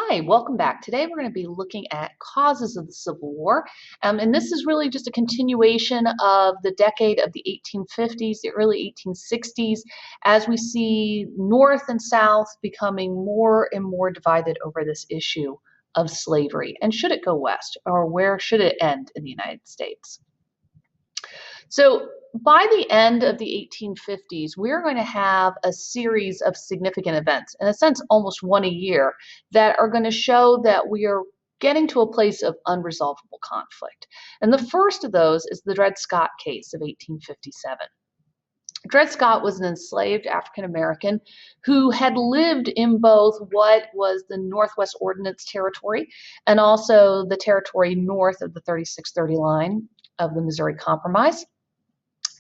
Hi, welcome back. Today we're going to be looking at causes of the Civil War. And this is really just a continuation of the decade of the 1850s, the early 1860s, as we see North and South becoming more and more divided over this issue of slavery. And should it go west, or where should it end in the United States? So by the end of the 1850s, we're going to have a series of significant events, in a sense, almost one a year, that are going to show that we are getting to a place of unresolvable conflict. And the first of those is the Dred Scott case of 1857. Dred Scott was an enslaved African American who had lived in both what was the Northwest Ordinance Territory and also the territory north of the 3630 line of the Missouri Compromise.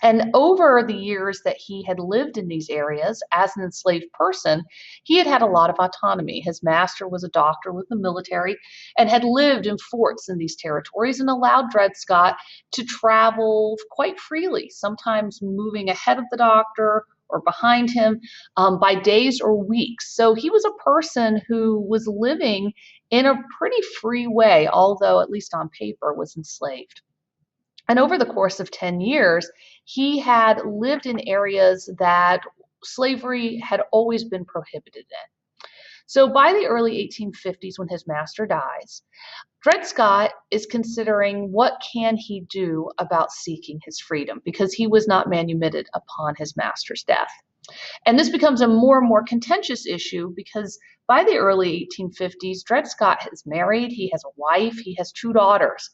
And over the years that he had lived in these areas as an enslaved person, he had had a lot of autonomy. His master was a doctor with the military and had lived in forts in these territories and allowed Dred Scott to travel quite freely, sometimes moving ahead of the doctor or behind him by days or weeks. So he was a person who was living in a pretty free way, although at least on paper was enslaved. And over the course of 10 years, he had lived in areas that slavery had always been prohibited in. So by the early 1850s, when his master dies, Dred Scott is considering what can he do about seeking his freedom, because he was not manumitted upon his master's death. And this becomes a more and more contentious issue because by the early 1850s, Dred Scott is married, he has a wife, he has two daughters.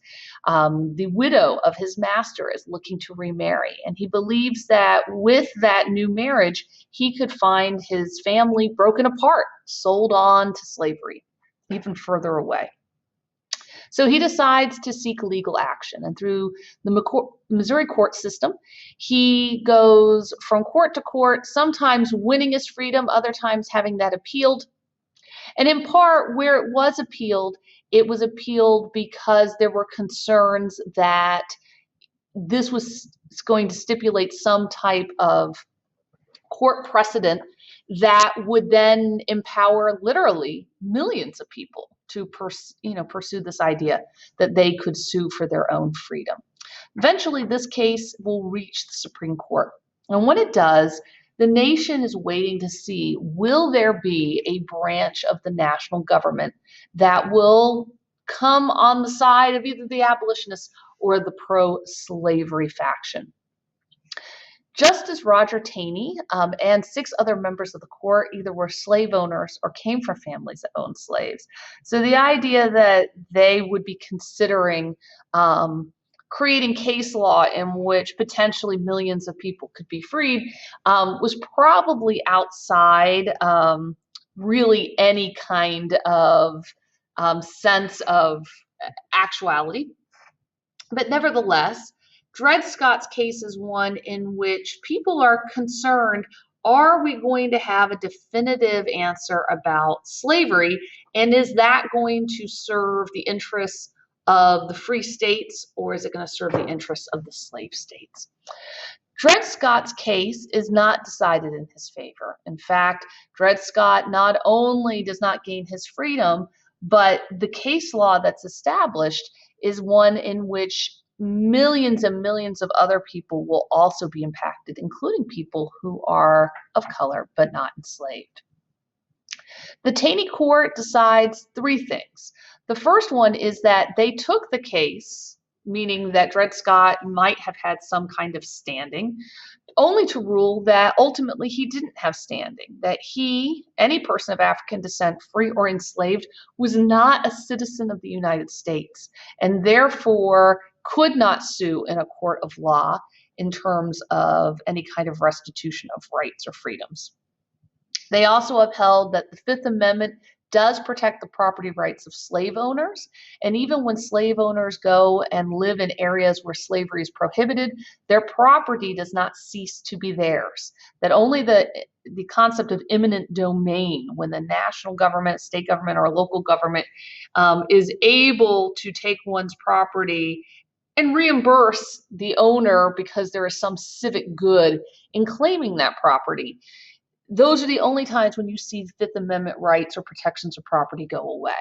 The widow of his master is looking to remarry, and he believes that with that new marriage, he could find his family broken apart, sold on to slavery, even further away. So he decides to seek legal action, and through the Missouri court system, he goes from court to court, sometimes winning his freedom, other times having that appealed. And in part, where it was appealed because there were concerns that this was going to stipulate some type of court precedent that would then empower literally millions of people to pursue this idea that they could sue for their own freedom. Eventually, this case will reach the Supreme Court. And when it does, the nation is waiting to see, will there be a branch of the national government that will come on the side of either the abolitionists or the pro-slavery faction? Justice Roger Taney and 6 other members of the court either were slave owners or came from families that owned slaves. So the idea that they would be considering creating case law in which potentially millions of people could be freed was probably outside really any kind of sense of actuality. But nevertheless, Dred Scott's case is one in which people are concerned, are we going to have a definitive answer about slavery? And is that going to serve the interests of the free states, or is it going to serve the interests of the slave states? Dred Scott's case is not decided in his favor. In fact, Dred Scott not only does not gain his freedom, but the case law that's established is one in which millions and millions of other people will also be impacted, including people who are of color but not enslaved. The Taney court decides 3 things. The first one is that they took the case, meaning that Dred Scott might have had some kind of standing, only to rule that ultimately he didn't have standing, that he, any person of African descent, free or enslaved, was not a citizen of the United States, and therefore could not sue in a court of law in terms of any kind of restitution of rights or freedoms. They also upheld that the Fifth Amendment does protect the property rights of slave owners, and even when slave owners go and live in areas where slavery is prohibited, their property does not cease to be theirs. That only the concept of eminent domain, when the national government, state government, or local government is able to take one's property and reimburse the owner because there is some civic good in claiming that property, Those are the only times when you see Fifth Amendment rights or protections of property go away.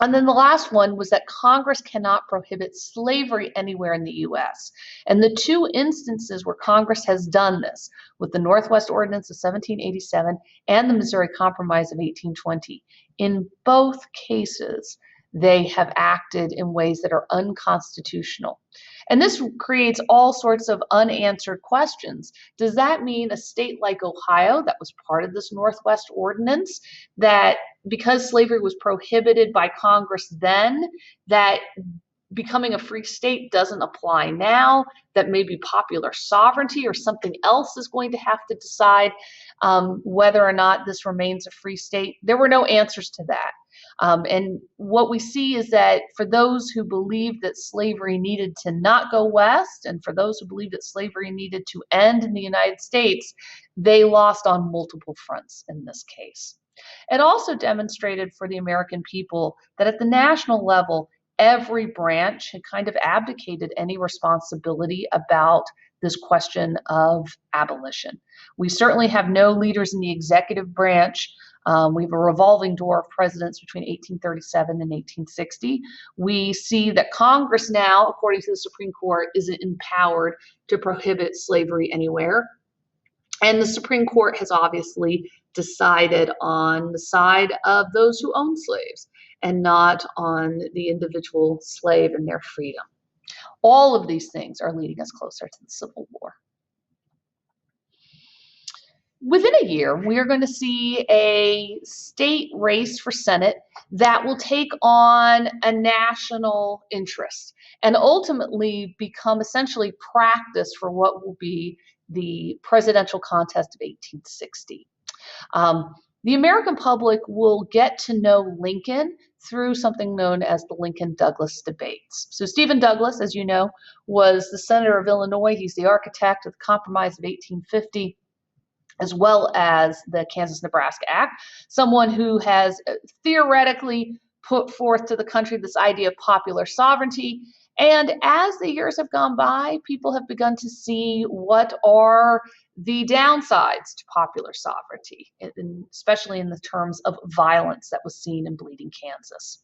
And then the last one was that Congress cannot prohibit slavery anywhere in the U.S. And the two instances where Congress has done this, with the Northwest Ordinance of 1787 and the Missouri Compromise of 1820, in both cases, they have acted in ways that are unconstitutional. And this creates all sorts of unanswered questions. Does that mean a state like Ohio, that was part of this Northwest Ordinance, that because slavery was prohibited by Congress then, that becoming a free state doesn't apply now, that maybe popular sovereignty or something else is going to have to decide whether or not this remains a free state? There were no answers to that. And what we see is that for those who believed that slavery needed to not go west, and for those who believed that slavery needed to end in the United States, they lost on multiple fronts in this case. It also demonstrated for the American people that at the national level, every branch had kind of abdicated any responsibility about this question of abolition. We certainly have no leaders in the executive branch. We have a revolving door of presidents between 1837 and 1860. We see that Congress now, according to the Supreme Court, isn't empowered to prohibit slavery anywhere. And the Supreme Court has obviously decided on the side of those who own slaves and not on the individual slave and their freedom. All of these things are leading us closer to the Civil War. Within a year, we are going to see a state race for Senate that will take on a national interest and ultimately become essentially practice for what will be the presidential contest of 1860. The American public will get to know Lincoln through something known as the Lincoln-Douglas debates. So Stephen Douglas, as you know, was the senator of Illinois. He's the architect of the Compromise of 1850. As well as the Kansas-Nebraska Act, someone who has theoretically put forth to the country this idea of popular sovereignty. And as the years have gone by, people have begun to see what are the downsides to popular sovereignty, especially in the terms of violence that was seen in Bleeding Kansas.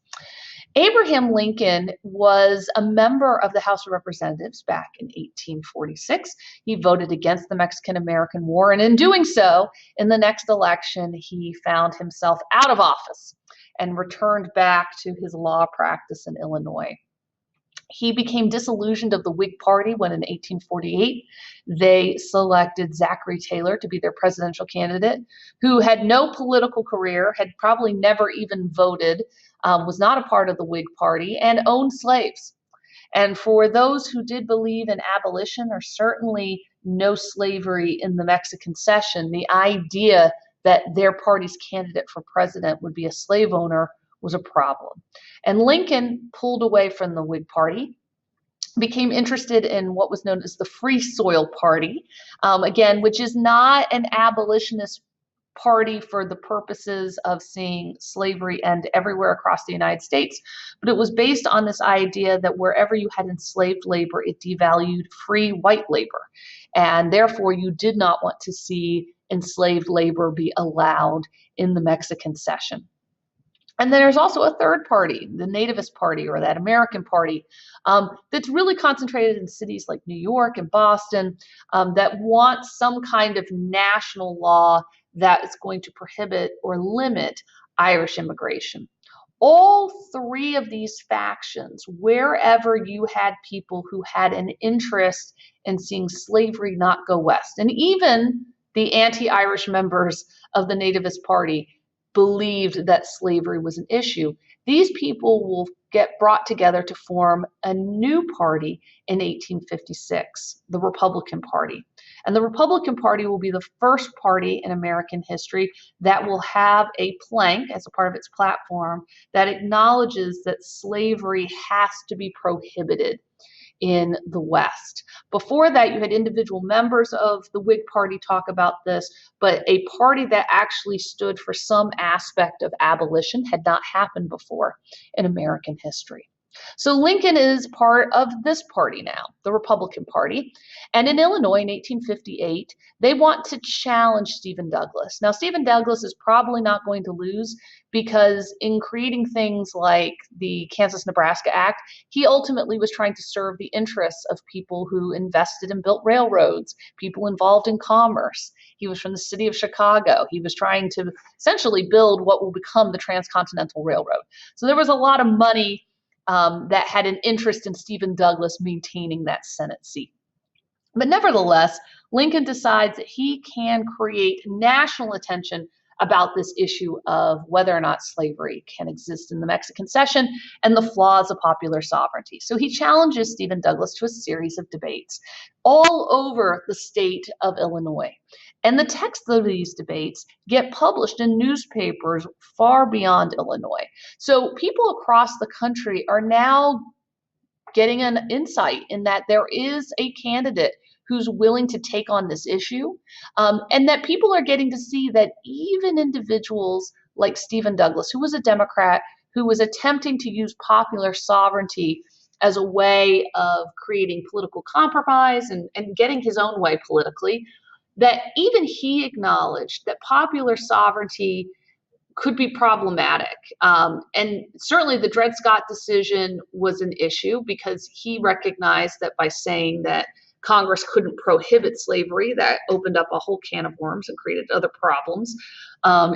Abraham Lincoln was a member of the House of Representatives back in 1846. He voted against the Mexican-American War, and in doing so, in the next election, he found himself out of office and returned back to his law practice in Illinois. He became disillusioned of the Whig Party when in 1848 they selected Zachary Taylor to be their presidential candidate, who had no political career, had probably never even voted, was not a part of the Whig Party, and owned slaves. And for those who did believe in abolition, or certainly no slavery in the Mexican Secession, the idea that their party's candidate for president would be a slave owner was a problem. And Lincoln pulled away from the Whig Party, became interested in what was known as the Free Soil Party, again, which is not an abolitionist party for the purposes of seeing slavery end everywhere across the United States, but it was based on this idea that wherever you had enslaved labor, it devalued free white labor. And therefore, you did not want to see enslaved labor be allowed in the Mexican Secession. And then there's also a third party, the Nativist Party, or that American Party, that's really concentrated in cities like New York and Boston, that want some kind of national law that is going to prohibit or limit Irish immigration. All three of these factions, wherever you had people who had an interest in seeing slavery not go west, and even the anti-Irish members of the Nativist Party believed that slavery was an issue. These people will get brought together to form a new party in 1856, the Republican Party. And the Republican Party will be the first party in American history that will have a plank as a part of its platform that acknowledges that slavery has to be prohibited in the West. Before that, you had individual members of the Whig Party talk about this, but a party that actually stood for some aspect of abolition had not happened before in American history. So Lincoln is part of this party now, the Republican Party. And in Illinois in 1858, they want to challenge Stephen Douglas. Now, Stephen Douglas is probably not going to lose because in creating things like the Kansas-Nebraska Act, he ultimately was trying to serve the interests of people who invested and built railroads, people involved in commerce. He was from the city of Chicago. He was trying to essentially build what will become the Transcontinental Railroad. So there was a lot of money that had an interest in Stephen Douglas maintaining that Senate seat. But nevertheless, Lincoln decides that he can create national attention about this issue of whether or not slavery can exist in the Mexican Cession and the flaws of popular sovereignty. So he challenges Stephen Douglas to a series of debates all over the state of Illinois. And the texts of these debates get published in newspapers far beyond Illinois. So people across the country are now getting an insight in that there is a candidate who's willing to take on this issue, and that people are getting to see that even individuals like Stephen Douglas, who was a Democrat, who was attempting to use popular sovereignty as a way of creating political compromise and getting his own way politically, that even he acknowledged that popular sovereignty could be problematic. And certainly the Dred Scott decision was an issue because he recognized that by saying that Congress couldn't prohibit slavery, that opened up a whole can of worms and created other problems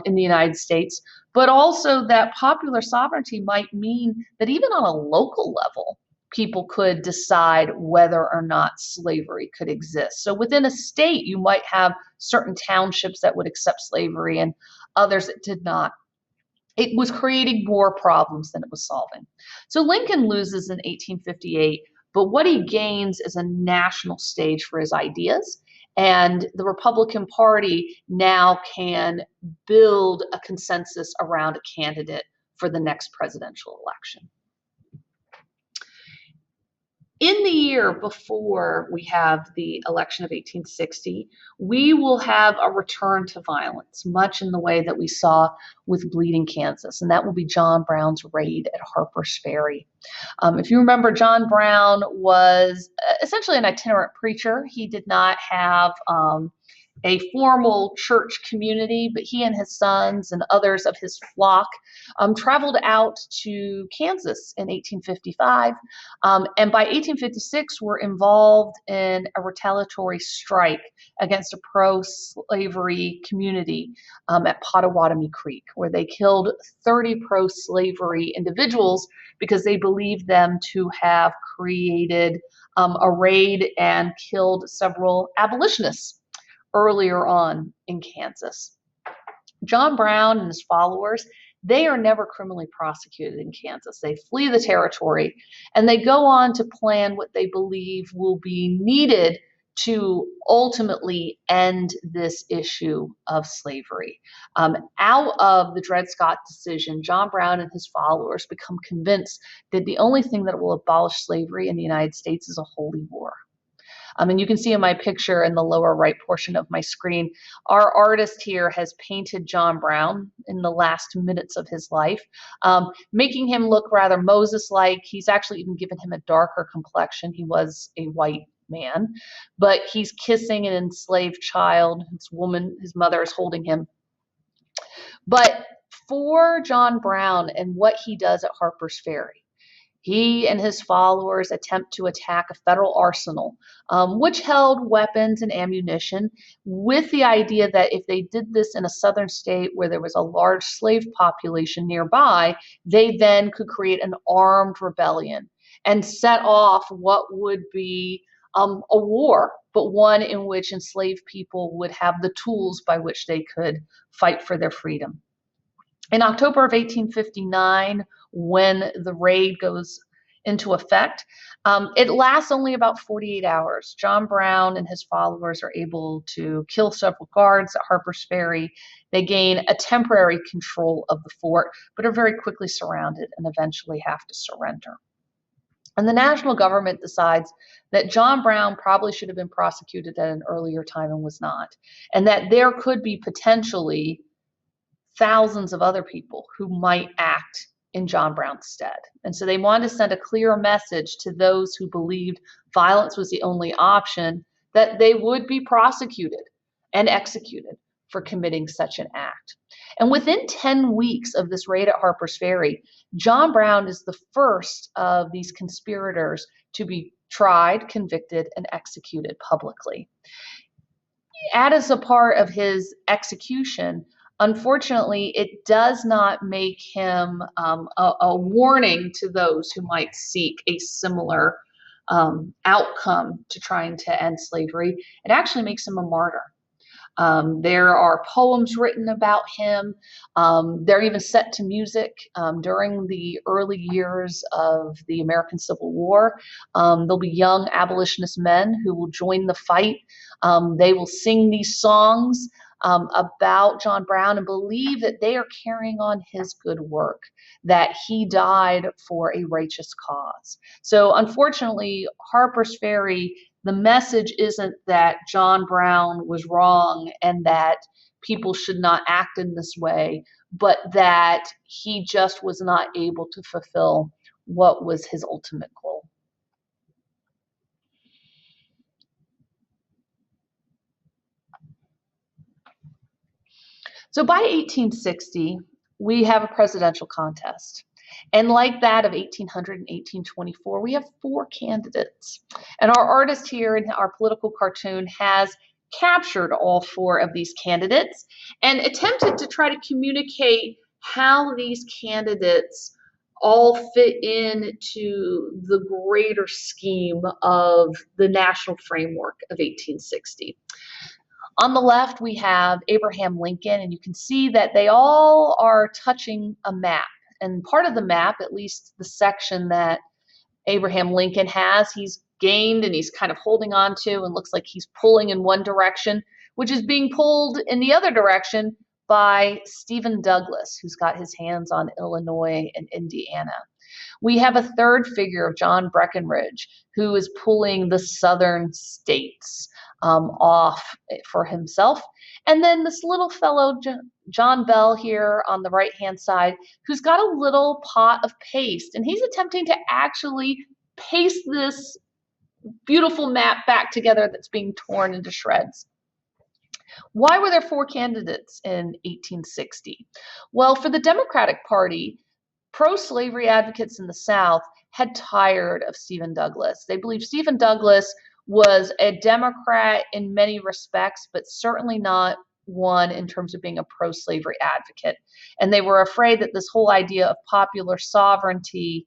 in the United States, but also that popular sovereignty might mean that even on a local level, people could decide whether or not slavery could exist. So within a state, you might have certain townships that would accept slavery and others that did not. It was creating more problems than it was solving. So Lincoln loses in 1858, but what he gains is a national stage for his ideas. And the Republican Party now can build a consensus around a candidate for the next presidential election. In the year before we have the election of 1860, we will have a return to violence, much in the way that we saw with Bleeding Kansas, and that will be John Brown's raid at Harper's Ferry. If you remember, John Brown was essentially an itinerant preacher. He did not have a formal church community, but he and his sons and others of his flock traveled out to Kansas in 1855, and by 1856 were involved in a retaliatory strike against a pro-slavery community at Pottawatomie Creek, where they killed 30 pro-slavery individuals because they believed them to have created a raid and killed several abolitionists earlier on in Kansas. John Brown and his followers, they are never criminally prosecuted in Kansas. They flee the territory and they go on to plan what they believe will be needed to ultimately end this issue of slavery. Out of the Dred Scott decision, John Brown and his followers become convinced that the only thing that will abolish slavery in the United States is a holy war. And you can see in my picture in the lower right portion of my screen, our artist here has painted John Brown in the last minutes of his life, making him look rather Moses-like. He's actually even given him a darker complexion. He was a white man, but he's kissing an enslaved child. His mother is holding him. But for John Brown and what he does at Harper's Ferry, he and his followers attempt to attack a federal arsenal, which held weapons and ammunition, with the idea that if they did this in a southern state where there was a large slave population nearby, they then could create an armed rebellion and set off what would be a war, but one in which enslaved people would have the tools by which they could fight for their freedom. In October of 1859, when the raid goes into effect, it lasts only about 48 hours. John Brown and his followers are able to kill several guards at Harper's Ferry. They gain a temporary control of the fort, but are very quickly surrounded and eventually have to surrender. And the national government decides that John Brown probably should have been prosecuted at an earlier time and was not, and that there could be potentially thousands of other people who might act in John Brown's stead. And so they wanted to send a clear message to those who believed violence was the only option, that they would be prosecuted and executed for committing such an act. And within 10 weeks of this raid at Harper's Ferry, John Brown is the first of these conspirators to be tried, convicted, and executed publicly. As a part of his execution, unfortunately, it does not make him a warning to those who might seek a similar outcome to trying to end slavery. It actually makes him a martyr. There are poems written about him. They're even set to music during the early years of the American Civil War. There'll be young abolitionist men who will join the fight. They will sing these songs about John Brown and believe that they are carrying on his good work, that he died for a righteous cause. So unfortunately, Harper's Ferry, the message isn't that John Brown was wrong and that people should not act in this way, but that he just was not able to fulfill what was his ultimate goal. So by 1860, we have a presidential contest. And like that of 1800 and 1824, we have 4 candidates. And our artist here in our political cartoon has captured all 4 of these candidates and attempted to try to communicate how these candidates all fit into the greater scheme of the national framework of 1860. On the left, we have Abraham Lincoln, and you can see that they all are touching a map. And part of the map, at least the section that Abraham Lincoln has, he's gained and he's kind of holding on to and looks like he's pulling in one direction, which is being pulled in the other direction by Stephen Douglas, who's got his hands on Illinois and Indiana. We have a third figure of John Breckinridge, who is pulling the southern states off for himself. And then this little fellow, John Bell, here on the right-hand side, who's got a little pot of paste, and he's attempting to actually paste this beautiful map back together that's being torn into shreds. Why were there 4 candidates in 1860? Well, for the Democratic Party, pro-slavery advocates in the South had tired of Stephen Douglas. They believed Stephen Douglas was a Democrat in many respects, but certainly not one in terms of being a pro-slavery advocate. And they were afraid that this whole idea of popular sovereignty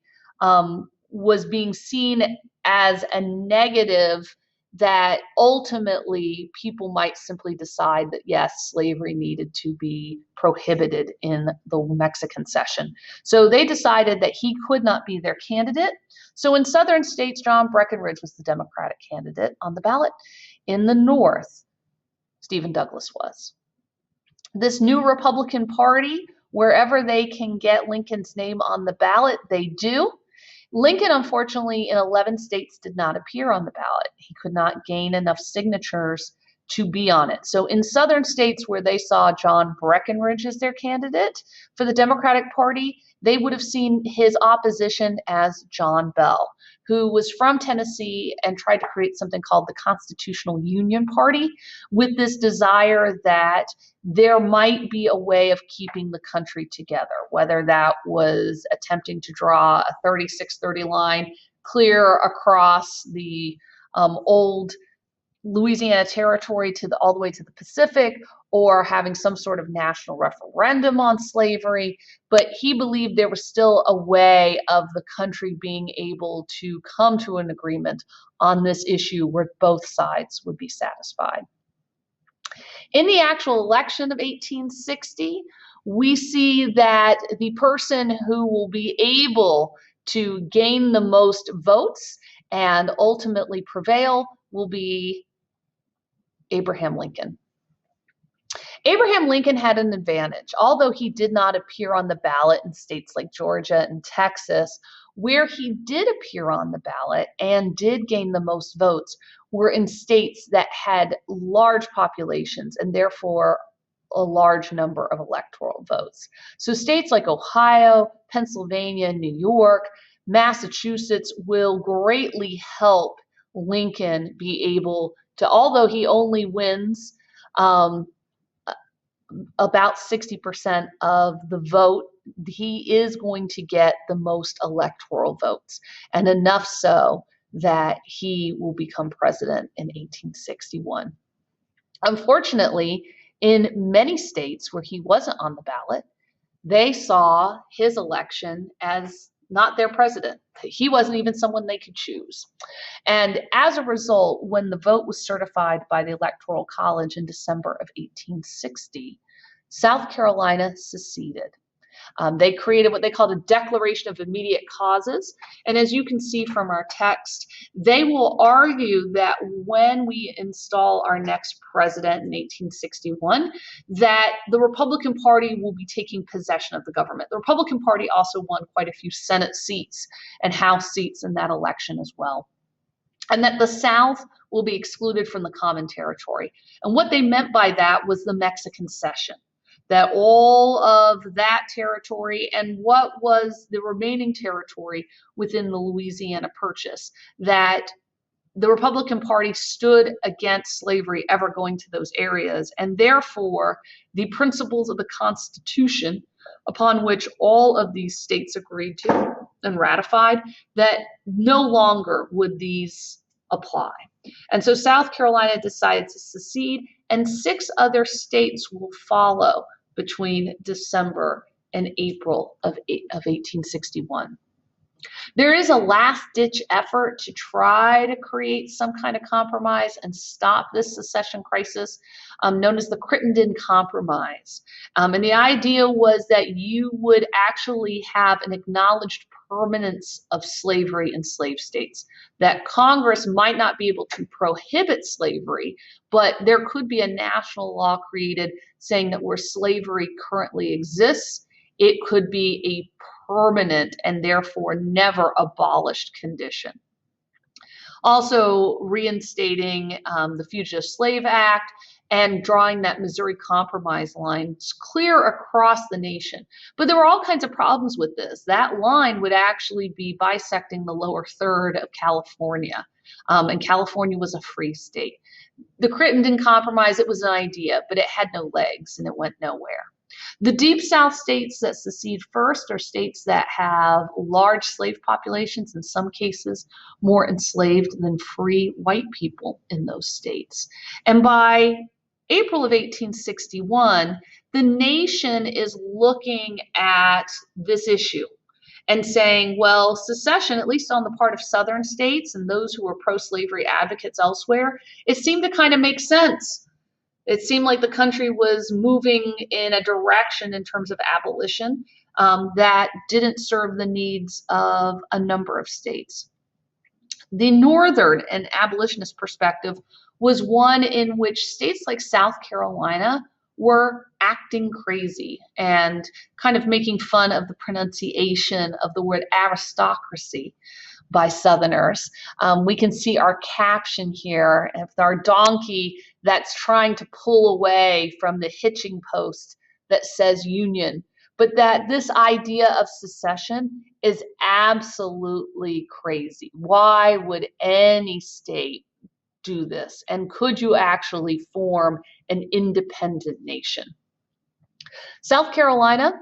was being seen as a negative, that ultimately people might simply decide that, yes, slavery needed to be prohibited in the Mexican Cession. So they decided that he could not be their candidate. So in southern states, John Breckinridge was the Democratic candidate on the ballot. In the North, Stephen Douglas was. This new Republican Party, wherever they can get Lincoln's name on the ballot, they do. Lincoln, unfortunately, in 11 states did not appear on the ballot. He could not gain enough signatures to be on it. So in southern states where they saw John Breckinridge as their candidate for the Democratic Party, they would have seen his opposition as John Bell, who was from Tennessee and tried to create something called the Constitutional Union Party, with this desire that there might be a way of keeping the country together, whether that was attempting to draw a 36-30 line clear across the old Louisiana Territory all the way to the Pacific, or having some sort of national referendum on slavery. But he believed there was still a way of the country being able to come to an agreement on this issue where both sides would be satisfied. In the actual election of 1860, we see that the person who will be able to gain the most votes and ultimately prevail will be Abraham Lincoln. Abraham Lincoln had an advantage. Although he did not appear on the ballot in states like Georgia and Texas, where he did appear on the ballot and did gain the most votes were in states that had large populations and therefore a large number of electoral votes. So states like Ohio, Pennsylvania, New York, Massachusetts will greatly help Lincoln be able to, although he only wins about 60% of the vote, he is going to get the most electoral votes, and enough so that he will become president in 1861. Unfortunately, in many states where he wasn't on the ballot, they saw his election as not their president. He wasn't even someone they could choose. And as a result, when the vote was certified by the Electoral College in December of 1860, South Carolina seceded. They created what they called a Declaration of Immediate Causes. And as you can see from our text, they will argue that when we install our next president in 1861, that the Republican Party will be taking possession of the government. The Republican Party also won quite a few Senate seats and House seats in that election as well. And that the South will be excluded from the common territory. And what they meant by that was the Mexican Cession, that all of that territory and what was the remaining territory within the Louisiana Purchase, that the Republican Party stood against slavery ever going to those areas, and therefore the principles of the Constitution upon which all of these states agreed to and ratified, that no longer would these apply. And so South Carolina decided to secede, and 6 other states will follow between December and April of 1861. There is a last-ditch effort to try to create some kind of compromise and stop this secession crisis, known as the Crittenden Compromise. And the idea was that you would actually have an acknowledged permanence of slavery in slave states, that Congress might not be able to prohibit slavery, but there could be a national law created saying that where slavery currently exists, it could be a permanent and therefore never abolished condition. Also reinstating the Fugitive Slave Act and drawing that Missouri Compromise line clear across the nation. But there were all kinds of problems with this. That line would actually be bisecting the lower third of California, and California was a free state. The Crittenden Compromise, it was an idea, but it had no legs and it went nowhere. The Deep South states that secede first are states that have large slave populations, in some cases more enslaved than free white people in those states. And by April of 1861, the nation is looking at this issue and saying, well, secession, at least on the part of southern states and those who were pro-slavery advocates elsewhere, it seemed to kind of make sense. It seemed like the country was moving in a direction in terms of abolition that didn't serve the needs of a number of states. The northern and abolitionist perspective was one in which states like South Carolina were acting crazy and kind of making fun of the pronunciation of the word aristocracy by Southerners. We can see our caption here of our donkey that's trying to pull away from the hitching post that says Union. But that this idea of secession is absolutely crazy. Why would any state do this? And could you actually form an independent nation? South Carolina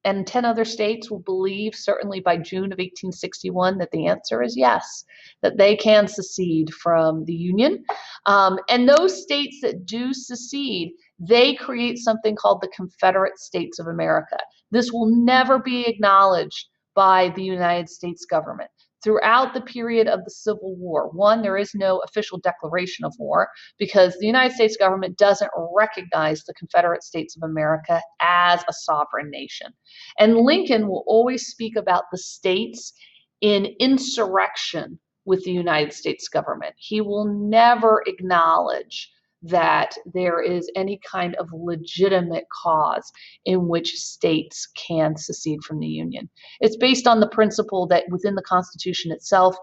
and 10 other states will believe, certainly by June of 1861, that the answer is yes, that they can secede from the Union. And those states that do secede, they create something called the Confederate States of America. This will never be acknowledged by the United States government. Throughout the period of the Civil War, one, there is no official declaration of war because the United States government doesn't recognize the Confederate States of America as a sovereign nation. And Lincoln will always speak about the states in insurrection with the United States government. He will never acknowledge that there is any kind of legitimate cause in which states can secede from the Union. It's based on the principle that within the Constitution itself,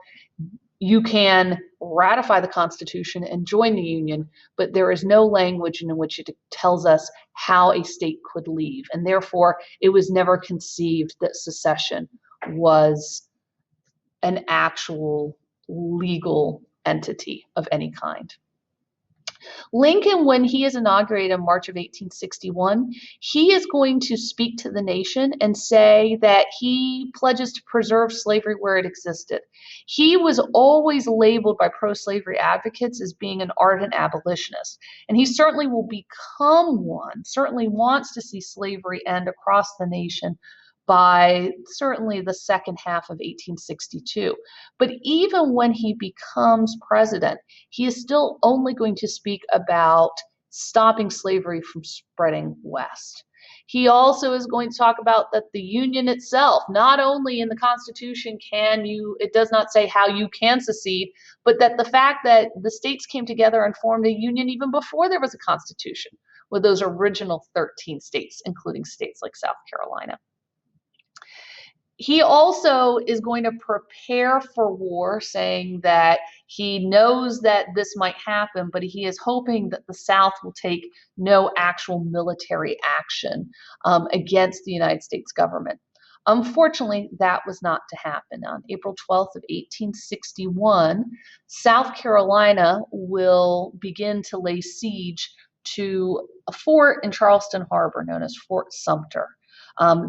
you can ratify the Constitution and join the Union, but there is no language in which it tells us how a state could leave. And therefore, it was never conceived that secession was an actual legal entity of any kind. Lincoln, when he is inaugurated in March of 1861, he is going to speak to the nation and say that he pledges to preserve slavery where it existed. He was always labeled by pro-slavery advocates as being an ardent abolitionist, and he certainly will become one, certainly wants to see slavery end across the nation by certainly the second half of 1862. But even when he becomes president, he is still only going to speak about stopping slavery from spreading west. He also is going to talk about that the Union itself, not only in the Constitution it does not say how you can secede, but that the fact that the states came together and formed a Union even before there was a Constitution, with those original 13 states, including states like South Carolina. He also is going to prepare for war, saying that he knows that this might happen, but he is hoping that the South will take no actual military action against the United States government. Unfortunately, that was not to happen. On April 12th of 1861, South Carolina will begin to lay siege to a fort in Charleston Harbor known as Fort Sumter.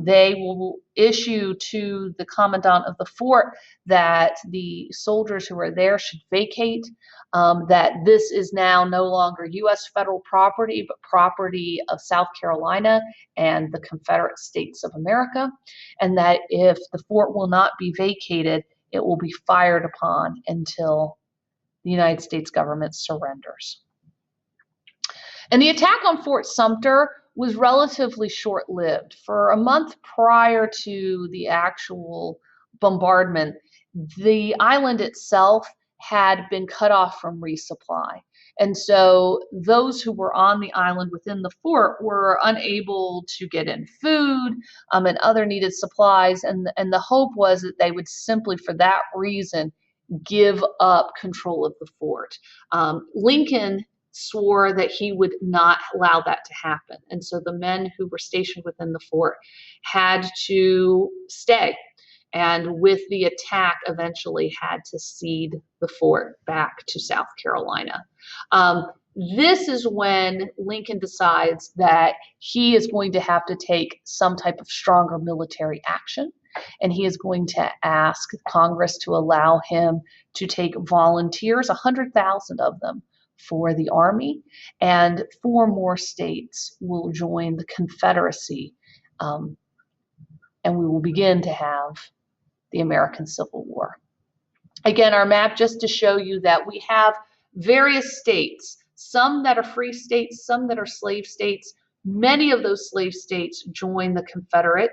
They will issue to the commandant of the fort that the soldiers who are there should vacate, that this is now no longer U.S. federal property, but property of South Carolina and the Confederate States of America, and that if the fort will not be vacated, it will be fired upon until the United States government surrenders. And the attack on Fort Sumter was relatively short-lived. For a month prior to the actual bombardment, the island itself had been cut off from resupply. And so those who were on the island within the fort were unable to get in food and other needed supplies. And the hope was that they would simply, for that reason, give up control of the fort. Lincoln swore that he would not allow that to happen. And so the men who were stationed within the fort had to stay. And with the attack, eventually had to cede the fort back to South Carolina. This is when Lincoln decides that he is going to have to take some type of stronger military action. And he is going to ask Congress to allow him to take volunteers, 100,000 of them, for the Army, and 4 more states will join the Confederacy, and we will begin to have the American Civil War. Again, our map just to show you that we have various states, some that are free states, some that are slave states. Many of those slave states join the Confederate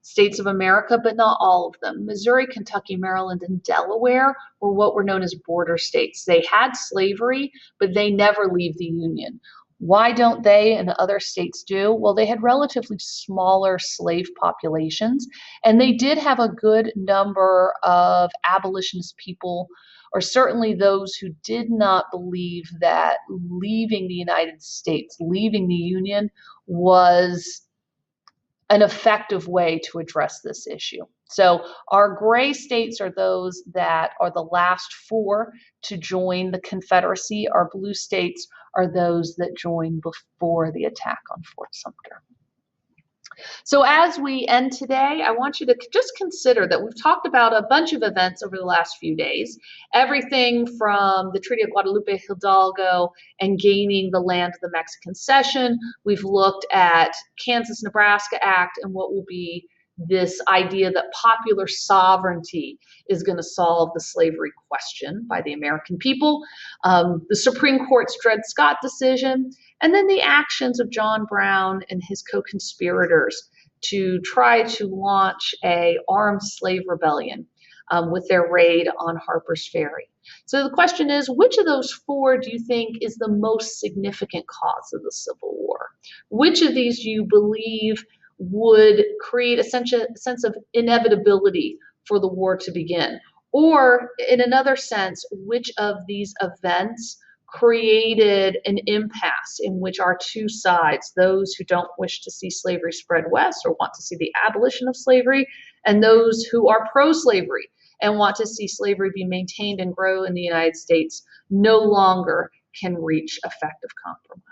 States of America, but not all of them. Missouri, Kentucky, Maryland, and Delaware were what were known as border states. They had slavery, but they never leave the Union. Why don't they and other states do? Well, they had relatively smaller slave populations, and they did have a good number of abolitionist people, or certainly those who did not believe that leaving the United States, leaving the Union, was an effective way to address this issue. So our gray states are those that are the last 4 to join the Confederacy. Our blue states are those that joined before the attack on Fort Sumter. So as we end today, I want you to just consider that we've talked about a bunch of events over the last few days, everything from the Treaty of Guadalupe Hidalgo and gaining the land of the Mexican Cession. We've looked at Kansas-Nebraska Act and what will be this idea that popular sovereignty is going to solve the slavery question by the American people, the Supreme Court's Dred Scott decision, and then the actions of John Brown and his co-conspirators to try to launch an armed slave rebellion with their raid on Harper's Ferry. So the question is, which of those 4 do you think is the most significant cause of the Civil War? Which of these do you believe would create a sense of inevitability for the war to begin? Or in another sense, which of these events created an impasse in which our two sides, those who don't wish to see slavery spread west or want to see the abolition of slavery, and those who are pro-slavery and want to see slavery be maintained and grow in the United States, no longer can reach effective compromise.